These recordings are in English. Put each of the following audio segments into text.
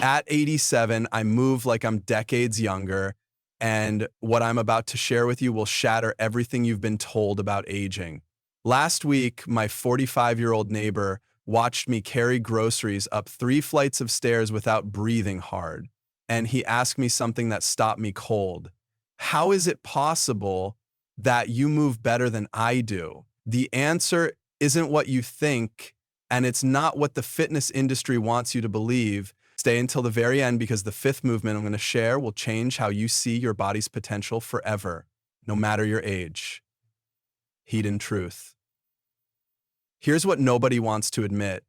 At 87, I move like I'm decades younger, and what I'm about to share with you will shatter everything you've been told about aging. Last week, my 45-year-old neighbor watched me carry groceries up 3 flights of stairs without breathing hard, and he asked me something that stopped me cold. How is it possible that you move better than I do? The answer isn't what you think, and it's not what the fitness industry wants you to believe. Stay until the very end because the fifth movement I'm going to share will change how you see your body's potential forever, no matter your age. Heat and truth. Here's what nobody wants to admit.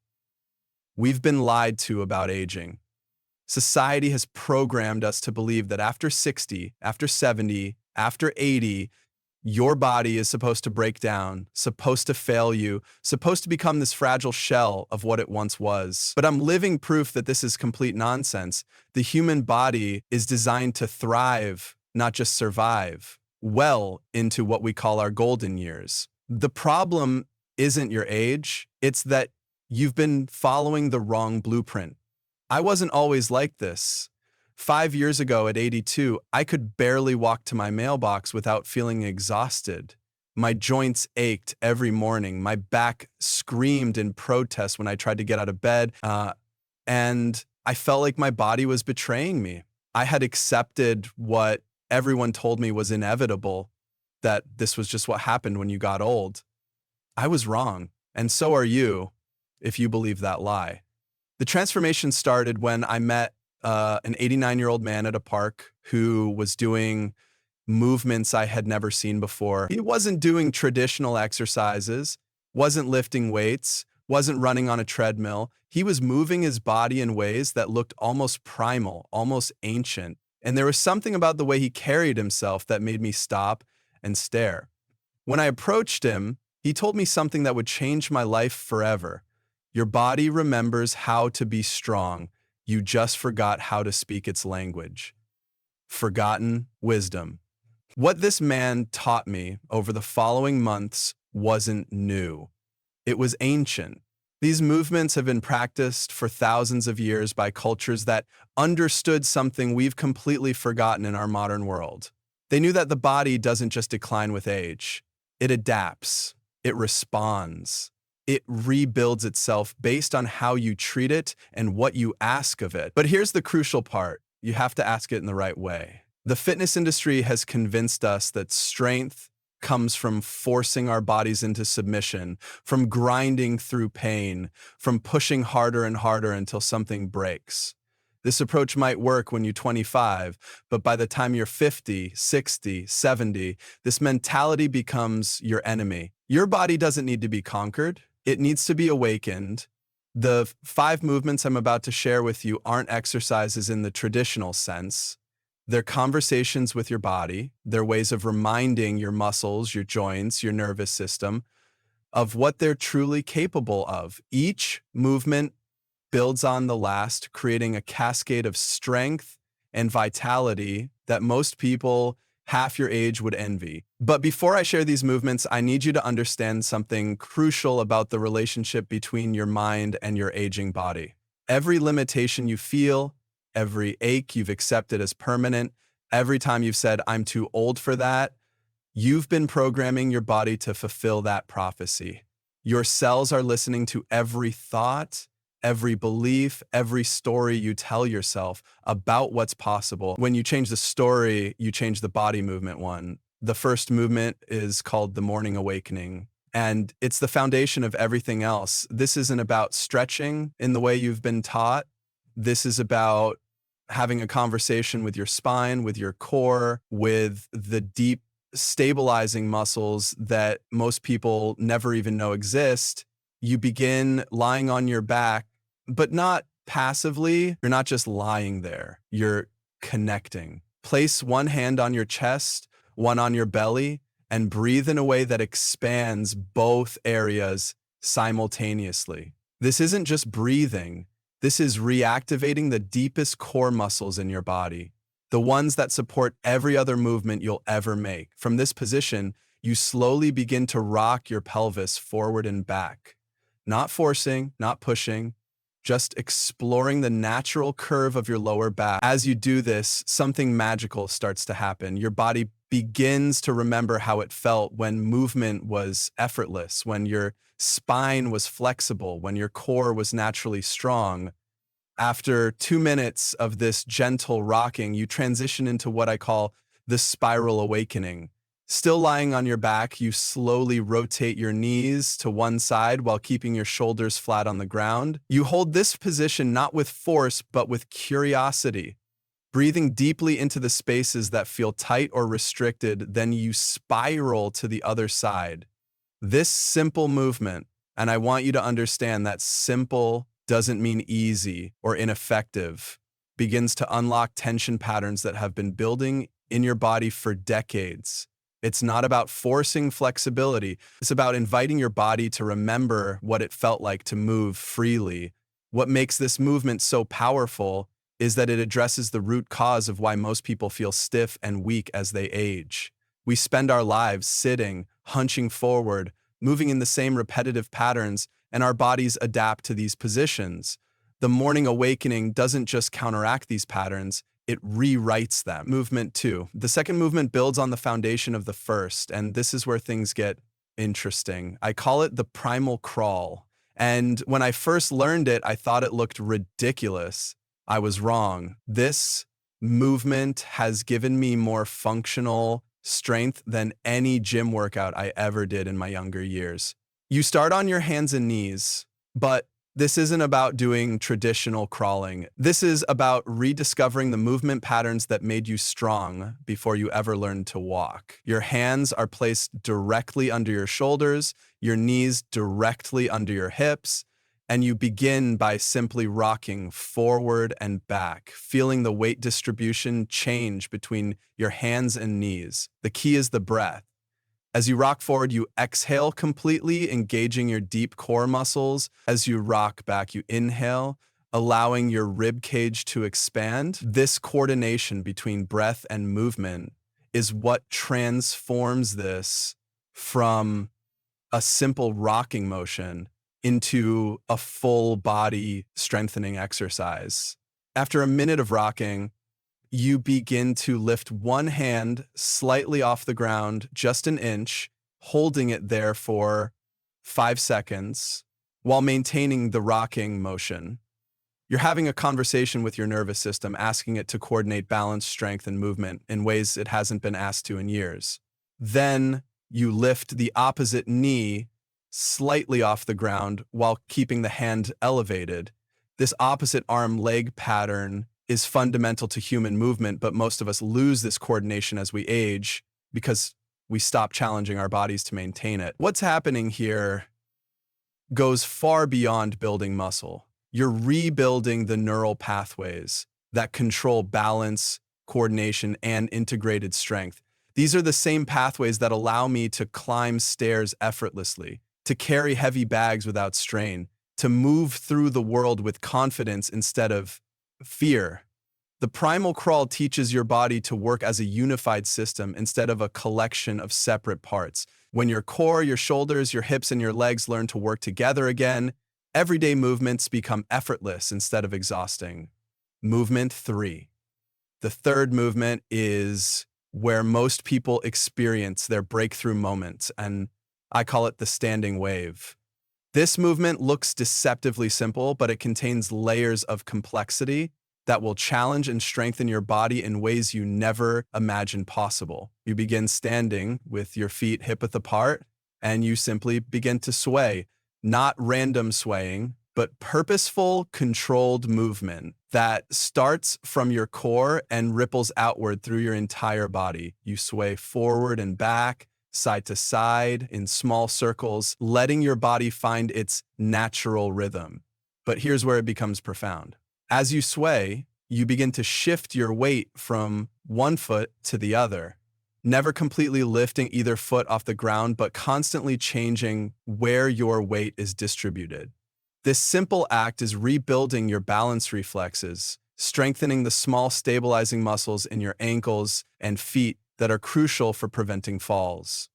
We've been lied to about aging. Society has programmed us to believe that after 60, after 70, after 80, your body is supposed to break down, supposed to fail you, supposed to become this fragile shell of what it once was. But I'm living proof that this is complete nonsense. The human body is designed to thrive, not just survive, well into what we call our golden years. The problem isn't your age, it's that you've been following the wrong blueprint. I wasn't always like this. 5 years ago at 82, I could barely walk to my mailbox without feeling exhausted. My joints ached every morning. My back screamed in protest when I tried to get out of bed, and I felt like my body was betraying me. I had accepted what everyone told me was inevitable, that this was just what happened when you got old. I was wrong, and so are you, if you believe that lie. The transformation started when I met an 89-year-old man at a park who was doing movements I had never seen before. He wasn't doing traditional exercises, wasn't lifting weights, wasn't running on a treadmill. He was moving his body in ways that looked almost primal, almost ancient. And there was something about the way he carried himself that made me stop and stare. When I approached him, he told me something that would change my life forever. Your body remembers how to be strong. You just forgot how to speak its language. Forgotten wisdom. What this man taught me over the following months wasn't new. It was ancient. These movements have been practiced for thousands of years by cultures that understood something we've completely forgotten in our modern world. They knew that the body doesn't just decline with age. It adapts. It responds. It rebuilds itself based on how you treat it and what you ask of it. But here's the crucial part. You have to ask it in the right way. The fitness industry has convinced us that strength comes from forcing our bodies into submission, from grinding through pain, from pushing harder and harder until something breaks. This approach might work when you're 25, but by the time you're 50, 60, 70, this mentality becomes your enemy. Your body doesn't need to be conquered. It needs to be awakened. The 5 movements I'm about to share with you aren't exercises in the traditional sense. They're conversations with your body. They're ways of reminding your muscles, your joints, your nervous system of what they're truly capable of. Each movement builds on the last, creating a cascade of strength and vitality that most people half your age would envy. But before I share these movements, I need you to understand something crucial about the relationship between your mind and your aging body. Every limitation you feel, every ache you've accepted as permanent, every time you've said, "I'm too old for that," you've been programming your body to fulfill that prophecy. Your cells are listening to every thought, every belief, every story you tell yourself about what's possible. When you change the story, you change the body movement one. The first movement is called the morning awakening, and it's the foundation of everything else. This isn't about stretching in the way you've been taught. This is about having a conversation with your spine, with your core, with the deep stabilizing muscles that most people never even know exist. You begin lying on your back, but not passively. You're not just lying there. You're connecting. Place one hand on your chest, one on your belly, and breathe in a way that expands both areas simultaneously. This isn't just breathing. This is reactivating the deepest core muscles in your body, the ones that support every other movement you'll ever make. From this position, you slowly begin to rock your pelvis forward and back. Not forcing, not pushing, just exploring the natural curve of your lower back. As you do this, something magical starts to happen. Your body begins to remember how it felt when movement was effortless, when your spine was flexible, when your core was naturally strong. After 2 minutes of this gentle rocking, you transition into what I call the spiral awakening. Still lying on your back, you slowly rotate your knees to one side while keeping your shoulders flat on the ground. You hold this position not with force, but with curiosity. Breathing deeply into the spaces that feel tight or restricted, then you spiral to the other side. This simple movement, and I want you to understand that simple doesn't mean easy or ineffective, begins to unlock tension patterns that have been building in your body for decades. It's not about forcing flexibility. It's about inviting your body to remember what it felt like to move freely. What makes this movement so powerful is that it addresses the root cause of why most people feel stiff and weak as they age. We spend our lives sitting, hunching forward, moving in the same repetitive patterns, and our bodies adapt to these positions. The morning awakening doesn't just counteract these patterns, it rewrites them. Movement 2. The second movement builds on the foundation of the first, and this is where things get interesting. I call it the primal crawl. And when I first learned it, I thought it looked ridiculous. I was wrong. This movement has given me more functional strength than any gym workout I ever did in my younger years. You start on your hands and knees, but this isn't about doing traditional crawling. This is about rediscovering the movement patterns that made you strong before you ever learned to walk. Your hands are placed directly under your shoulders, your knees directly under your hips, and you begin by simply rocking forward and back, feeling the weight distribution change between your hands and knees. The key is the breath. As you rock forward, you exhale completely, engaging your deep core muscles. As you rock back, you inhale, allowing your rib cage to expand. This coordination between breath and movement is what transforms this from a simple rocking motion into a full body strengthening exercise. After a minute of rocking, you begin to lift one hand slightly off the ground, just an inch, holding it there for 5 seconds while maintaining the rocking motion. You're having a conversation with your nervous system, asking it to coordinate balance, strength, and movement in ways it hasn't been asked to in years. Then you lift the opposite knee slightly off the ground while keeping the hand elevated. This opposite arm-leg pattern is fundamental to human movement, but most of us lose this coordination as we age because we stop challenging our bodies to maintain it. What's happening here goes far beyond building muscle. You're rebuilding the neural pathways that control balance, coordination, and integrated strength. These are the same pathways that allow me to climb stairs effortlessly, to carry heavy bags without strain, to move through the world with confidence instead of fear. The primal crawl teaches your body to work as a unified system instead of a collection of separate parts. When your core, your shoulders, your hips, and your legs learn to work together again, everyday movements become effortless instead of exhausting. Movement 3. The third movement is where most people experience their breakthrough moments, and I call it the standing wave. This movement looks deceptively simple, but it contains layers of complexity that will challenge and strengthen your body in ways you never imagined possible. You begin standing with your feet hip-width apart, and you simply begin to sway. Not random swaying, but purposeful, controlled movement that starts from your core and ripples outward through your entire body. You sway forward and back, side to side, in small circles, letting your body find its natural rhythm. But here's where it becomes profound. As you sway, you begin to shift your weight from one foot to the other, never completely lifting either foot off the ground, but constantly changing where your weight is distributed. This simple act is rebuilding your balance reflexes, strengthening the small stabilizing muscles in your ankles and feet that are crucial for preventing falls.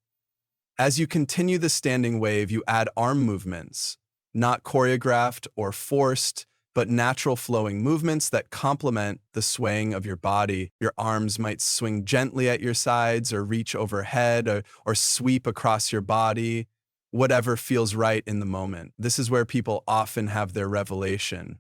As you continue the standing wave, you add arm movements, not choreographed or forced, but natural flowing movements that complement the swaying of your body. Your arms might swing gently at your sides or reach overhead or sweep across your body, whatever feels right in the moment. This is where people often have their revelation.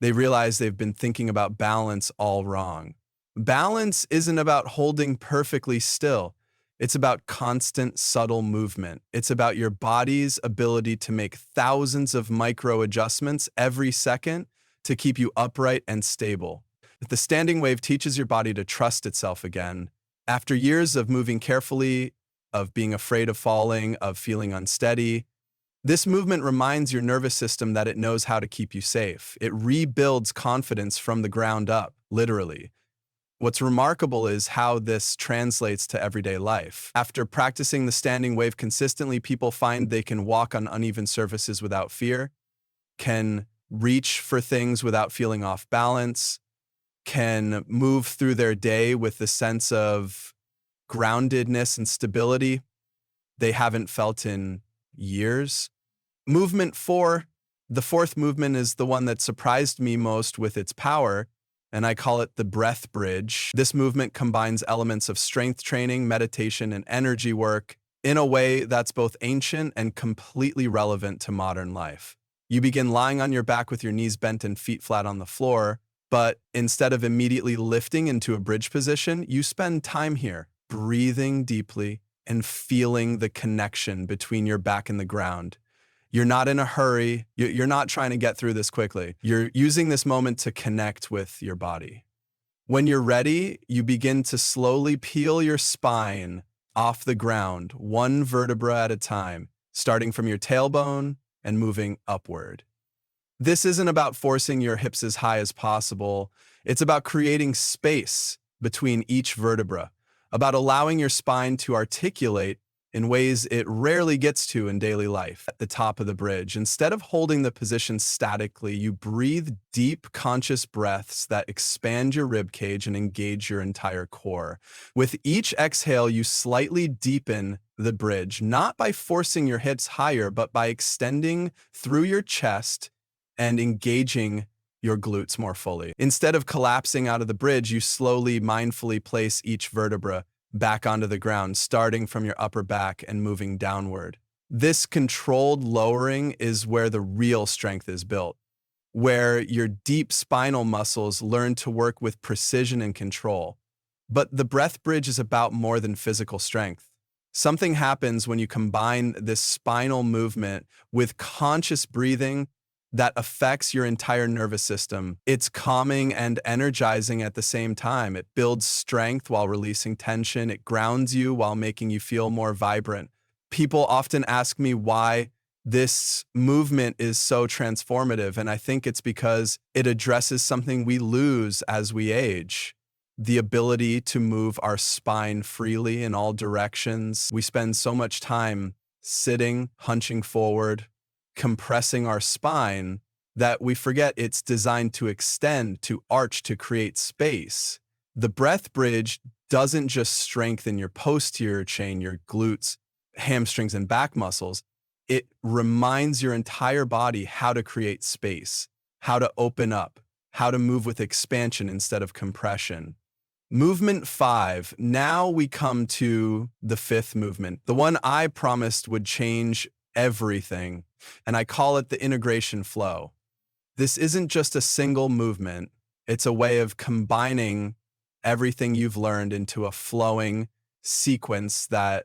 They realize they've been thinking about balance all wrong. Balance isn't about holding perfectly still. It's about constant, subtle movement. It's about your body's ability to make thousands of micro adjustments every second to keep you upright and stable. The standing wave teaches your body to trust itself again. After years of moving carefully, of being afraid of falling, of feeling unsteady, this movement reminds your nervous system that it knows how to keep you safe. It rebuilds confidence from the ground up, literally. What's remarkable is how this translates to everyday life. After practicing the standing wave consistently, people find they can walk on uneven surfaces without fear, can reach for things without feeling off balance, can move through their day with the sense of groundedness and stability they haven't felt in years. Movement 4, the fourth movement, is the one that surprised me most with its power, and I call it the breath bridge. This movement combines elements of strength training, meditation, and energy work in a way that's both ancient and completely relevant to modern life. You begin lying on your back with your knees bent and feet flat on the floor, but instead of immediately lifting into a bridge position, you spend time here, breathing deeply and feeling the connection between your back and the ground. You're not in a hurry. You're not trying to get through this quickly. You're using this moment to connect with your body. When you're ready, you begin to slowly peel your spine off the ground, one vertebra at a time, starting from your tailbone and moving upward. This isn't about forcing your hips as high as possible. It's about creating space between each vertebra, about allowing your spine to articulate in ways it rarely gets to in daily life. At the top of the bridge, instead of holding the position statically, you breathe deep, conscious breaths that expand your rib cage and engage your entire core. With each exhale, you slightly deepen the bridge, not by forcing your hips higher, but by extending through your chest and engaging your glutes more fully. Instead of collapsing out of the bridge, you slowly, mindfully place each vertebra back onto the ground, starting from your upper back and moving downward. This controlled lowering is where the real strength is built, where your deep spinal muscles learn to work with precision and control. But the breath bridge is about more than physical strength. Something happens when you combine this spinal movement with conscious breathing that affects your entire nervous system. It's calming and energizing at the same time. It builds strength while releasing tension. It grounds you while making you feel more vibrant. People often ask me why this movement is so transformative, and I think it's because it addresses something we lose as we age: the ability to move our spine freely in all directions. We spend so much time sitting, hunching forward, compressing our spine, that we forget it's designed to extend, to arch, to create space. The breath bridge doesn't just strengthen your posterior chain, your glutes, hamstrings, and back muscles. It reminds your entire body how to create space, how to open up, how to move with expansion instead of compression. Movement 5. Now we come to the fifth movement, the one I promised would change everything, and I call it the integration flow. This isn't just a single movement. It's a way of combining everything you've learned into a flowing sequence that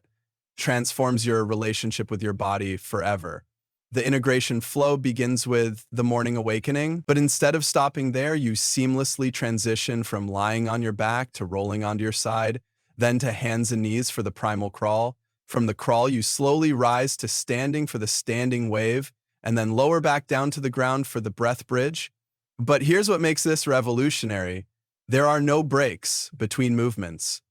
transforms your relationship with your body forever. The integration flow begins with the morning awakening, but instead of stopping there, you seamlessly transition from lying on your back to rolling onto your side, then to hands and knees for the primal crawl. From the crawl, you slowly rise to standing for the standing wave, and then lower back down to the ground for the breath bridge. But here's what makes this revolutionary. There are no breaks between movements.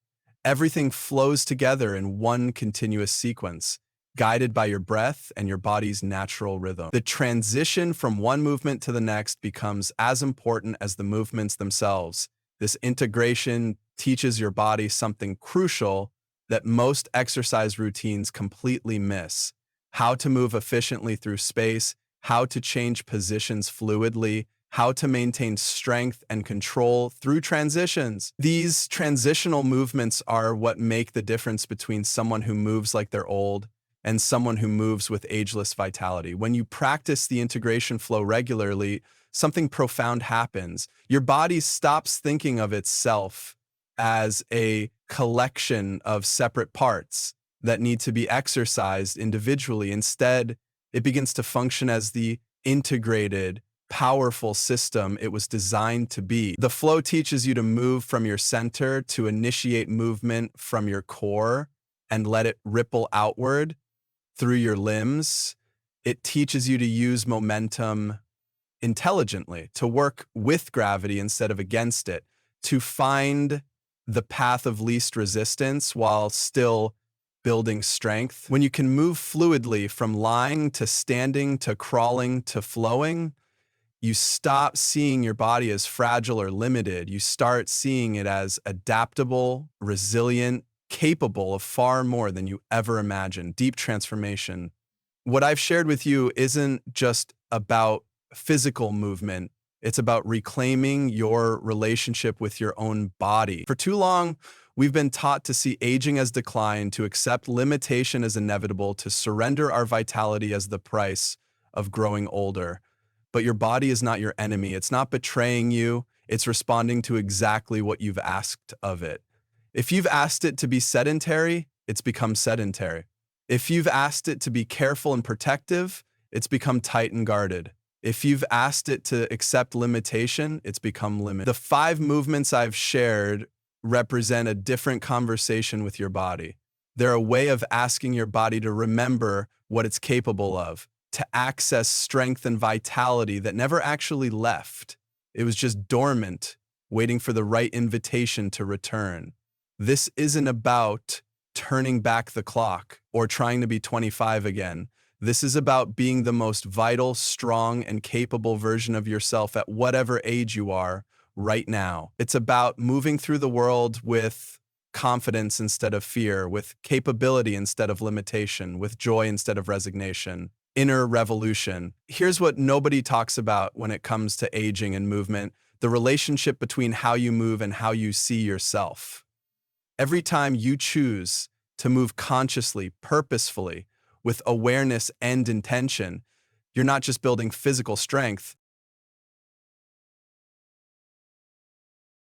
Everything flows together in one continuous sequence, guided by your breath and your body's natural rhythm. The transition from one movement to the next becomes as important as the movements themselves. This integration teaches your body something crucial that most exercise routines completely miss: how to move efficiently through space, how to change positions fluidly, how to maintain strength and control through transitions. These transitional movements are what make the difference between someone who moves like they're old and someone who moves with ageless vitality. When you practice the integration flow regularly, something profound happens. Your body stops thinking of itself as a collection of separate parts that need to be exercised individually. Instead, it begins to function as the integrated, powerful system it was designed to be. The flow teaches you to move from your center, to initiate movement from your core and let it ripple outward through your limbs. It teaches you to use momentum intelligently, to work with gravity instead of against it, to find the path of least resistance while still building strength. When you can move fluidly from lying to standing to crawling to flowing, you stop seeing your body as fragile or limited. You start seeing it as adaptable, resilient, capable of far more than you ever imagined. Deep transformation. What I've shared with you isn't just about physical movement. It's about reclaiming your relationship with your own body. For too long, we've been taught to see aging as decline, to accept limitation as inevitable, to surrender our vitality as the price of growing older. But your body is not your enemy. It's not betraying you. It's responding to exactly what you've asked of it. If you've asked it to be sedentary, it's become sedentary. If you've asked it to be careful and protective, it's become tight and guarded. If you've asked it to accept limitation, it's become limited. The 5 movements I've shared represent a different conversation with your body. They're a way of asking your body to remember what it's capable of, to access strength and vitality that never actually left. It was just dormant, waiting for the right invitation to return. This isn't about turning back the clock or trying to be 25 again. This is about being the most vital, strong, and capable version of yourself at whatever age you are right now. It's about moving through the world with confidence instead of fear, with capability instead of limitation, with joy instead of resignation. Inner revolution. Here's what nobody talks about when it comes to aging and movement: the relationship between how you move and how you see yourself. Every time you choose to move consciously, purposefully, with awareness and intention, you're not just building physical strength,